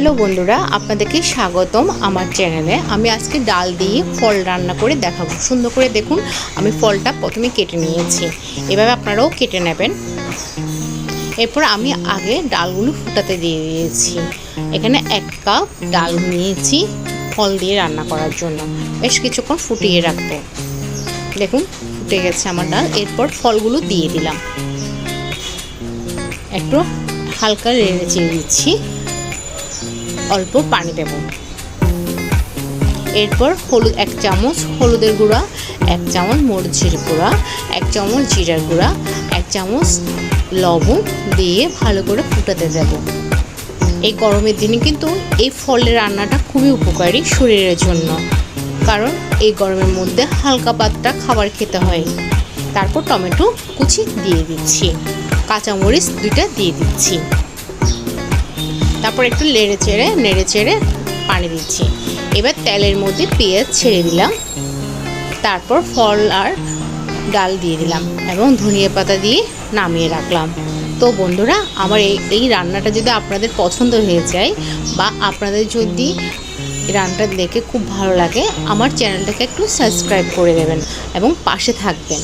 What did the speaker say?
Hello বন্ধুরা, আপনাদেরকে স্বাগতম আমার চ্যানেলে। আমি আজকে ডাল দিয়ে ফল রান্না করে দেখাবো। সুন্দর করে দেখুন, আমি ফলটা প্রথমে কেটে নিয়েছি, এভাবে আপনারাও কেটে নেবেন। এরপর আমি আগে ডালগুলো ফুটাতে দিয়ে দিয়েছি। এখানে 1 কাপ ডাল নিয়েছি ফল দিয়ে রান্না করার জন্য। বেশ কিছুক্ষণ ফুটিয়ে রাখবো। দেখুন ফুটে গেছে আমার ডাল। এরপর ফলগুলো দিয়ে দিলাম, একটু হালকা নেড়ে চেড়ে দিচ্ছি, অল্প পানি দেব। এরপর হলুদ 1 চামচ হলুদের গুঁড়া, 1 চামচ মরিচের গুঁড়া, 1 চামচ জিরার গুঁড়া, 1 চামচ লবণ দিয়ে ভালো করে ফুটাতে দেব। এই গরমের দিনে কিন্তু এই ফলের রান্নাটা খুবই উপকারী শরীরের জন্য, কারণ এই গরমের মধ্যে হালকা পাতলা খাবার খেতে হয়। তারপর টমেটো কুচি দিয়ে দিচ্ছি, কাঁচামরিচ 2টা দিয়ে দিচ্ছি। তারপর একটু নেড়ে চেড়ে পানি দিচ্ছি। এবার তেলের মধ্যে পেঁয়াজ ছেড়ে দিলাম, তারপর ফল আর ডাল দিয়ে দিলাম এবং ধনিয়া পাতা দিয়ে নামিয়ে রাখলাম। তো বন্ধুরা, আমার এই রান্নাটা যদি আপনাদের পছন্দ হয়ে যায় বা আপনাদের যদি রান্নাটা দেখে খুব ভালো লাগে, আমার চ্যানেলটাকে একটু সাবস্ক্রাইব করে দেবেন এবং পাশে থাকবেন।